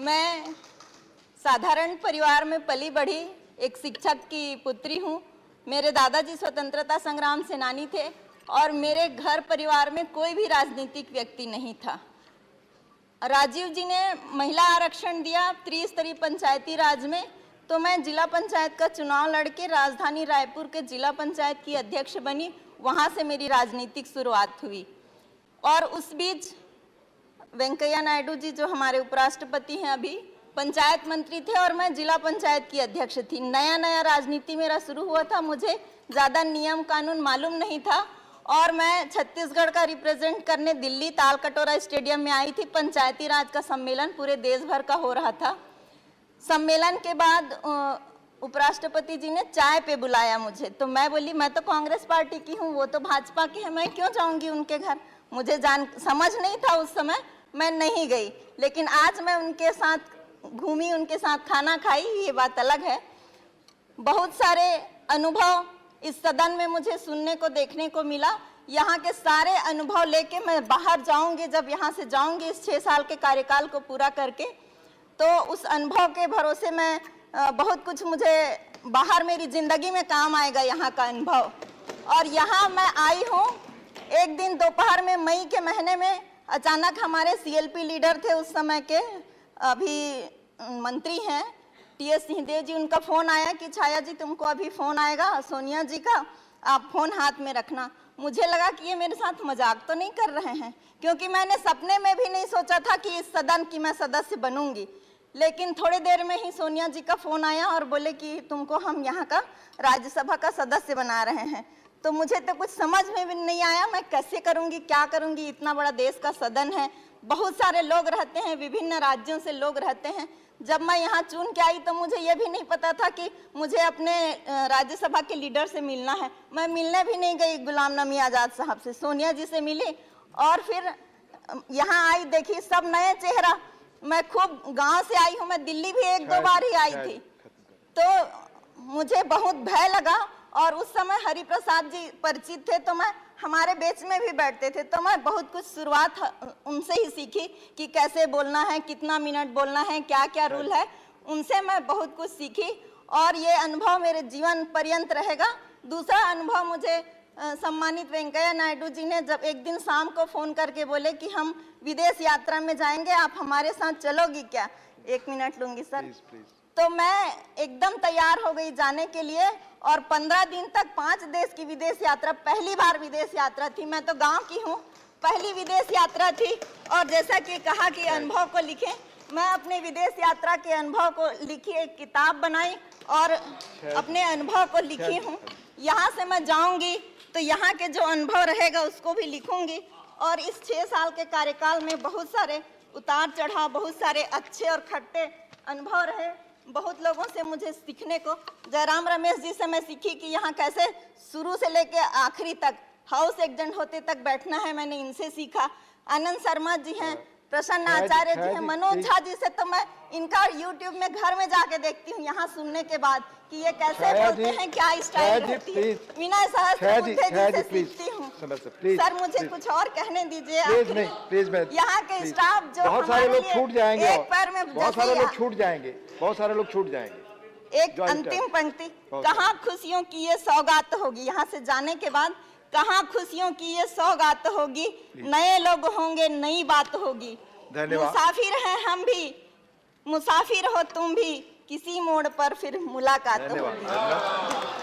मैं साधारण परिवार में पली बढ़ी एक शिक्षक की पुत्री हूँ। मेरे दादाजी स्वतंत्रता संग्राम सेनानी थे और मेरे घर परिवार में कोई भी राजनीतिक व्यक्ति नहीं था। राजीव जी ने महिला आरक्षण दिया त्रिस्तरीय पंचायती राज में, तो मैं जिला पंचायत का चुनाव लड़के राजधानी रायपुर के जिला पंचायत की अध्यक्ष बनी। वहाँ से मेरी राजनीतिक शुरुआत हुई। और उस बीच वेंकैया नायडू जी जो हमारे उपराष्ट्रपति हैं अभी, पंचायत मंत्री थे और मैं जिला पंचायत की अध्यक्ष थी। नया नया राजनीति मेरा शुरू हुआ था, मुझे ज़्यादा नियम कानून मालूम नहीं था और मैं छत्तीसगढ़ का रिप्रेजेंट करने दिल्ली तालकटोरा स्टेडियम में आई थी। पंचायती राज का सम्मेलन पूरे देश भर का हो रहा था। सम्मेलन के बाद उपराष्ट्रपति जी ने चाय पे बुलाया मुझे, तो मैं बोली मैं तो कांग्रेस पार्टी की हूँ, वो तो भाजपा की है, मैं क्यों जाऊँगी उनके घर। मुझे समझ नहीं था उस समय, मैं नहीं गई। लेकिन आज मैं उनके साथ घूमी, उनके साथ खाना खाई, ये बात अलग है। बहुत सारे अनुभव इस सदन में मुझे सुनने को देखने को मिला। यहाँ के सारे अनुभव लेके मैं बाहर जाऊंगी, जब यहाँ से जाऊंगी इस 6 साल के कार्यकाल को पूरा करके, तो उस अनुभव के भरोसे मैं बहुत कुछ मुझे बाहर मेरी जिंदगी में काम आएगा यहाँ का अनुभव। और यहाँ मैं आई हूँ, एक दिन दोपहर में मई के महीने में अचानक हमारे सीएलपी लीडर थे उस समय के, अभी मंत्री हैं टीएस सिंहदेव जी, उनका फ़ोन आया कि छाया जी तुमको अभी फ़ोन आएगा सोनिया जी का, आप फ़ोन हाथ में रखना। मुझे लगा कि ये मेरे साथ मजाक तो नहीं कर रहे हैं, क्योंकि मैंने सपने में भी नहीं सोचा था कि इस सदन की मैं सदस्य बनूंगी। लेकिन थोड़ी देर में ही सोनिया जी का फ़ोन आया और बोले कि तुमको हम यहाँ का राज्यसभा का सदस्य बना रहे हैं। तो मुझे तो कुछ समझ में भी नहीं आया, मैं कैसे करूँगी, क्या करूँगी। इतना बड़ा देश का सदन है, बहुत सारे लोग रहते हैं, विभिन्न राज्यों से लोग रहते हैं। जब मैं यहाँ चुन के आई तो मुझे ये भी नहीं पता था कि मुझे अपने राज्यसभा के लीडर से मिलना है। मैं मिलने भी नहीं गई गुलाम नबी आज़ाद साहब से, सोनिया जी से मिली और फिर यहाँ आई, देखी सब नए चेहरा। मैं खूब गांव से आई हूँ, मैं दिल्ली भी 1-2 बार ही आई थी, तो मुझे बहुत भय लगा। और उस समय हरि प्रसाद जी परिचित थे, तो मैं हमारे बेंच में भी बैठते थे, तो मैं बहुत कुछ शुरुआत उनसे ही सीखी कि कैसे बोलना है, कितना मिनट बोलना है, क्या क्या रूल है। उनसे मैं बहुत कुछ सीखी और ये अनुभव मेरे जीवन पर्यंत रहेगा। दूसरा अनुभव मुझे सम्मानित वेंकैया नायडू जी ने जब एक दिन शाम को फ़ोन करके बोले कि हम विदेश यात्रा में जाएंगे, आप हमारे साथ चलोगी क्या। 1 मिनट लूँगी सर। Please, please. तो मैं एकदम तैयार हो गई जाने के लिए और 15 दिन तक 5 देश की विदेश यात्रा, पहली बार विदेश यात्रा थी। मैं तो गांव की हूँ, पहली विदेश यात्रा थी। और जैसा कि कहा कि अनुभव को लिखें, मैं अपने विदेश यात्रा के अनुभव को लिखी, एक किताब बनाई और अपने अनुभव को लिखी हूँ। यहाँ से मैं जाऊँगी तो यहाँ के जो अनुभव रहेगा उसको भी लिखूँगी। और इस 6 साल के कार्यकाल में बहुत सारे उतार चढ़ाव, बहुत सारे अच्छे और खट्टे अनुभव रहे। बहुत लोगों से मुझे सीखने को, जयराम रमेश जी से मैं सीखी कि यहाँ कैसे शुरू से लेके आखिरी तक हाउस एजेंट होते तक बैठना है, मैंने इनसे सीखा। आनंद शर्मा जी हैं, प्रसन्न आचार्य जी हैं, मनोज झा जी से तो मैं इनका यूट्यूब में घर में जाके देखती हूँ यहाँ सुनने के बाद कि ये कैसे बोलते हैं, क्या स्टाइल रहती है। विनय सहस्त्रबुद्धे जी से सीखती हूँ। सर मुझे कुछ और कहने दीजिए। यहाँ के स्टाफ जो बहुत सारे लोग छूट जाएंगे, एक पैर में बहुत सारे लोग छूट जाएंगे, बहुत सारे लोग छूट जाएंगे। एक अंतिम पंक्ति, कहाँ खुशियों की ये सौगात होगी, यहाँ से जाने के बाद कहाँ खुशियों की ये सौगात होगी, नए लोग होंगे, नई बात होगी। मुसाफिर हैं हम भी, मुसाफिर हो तुम भी, किसी मोड़ पर फिर मुलाकात होगी।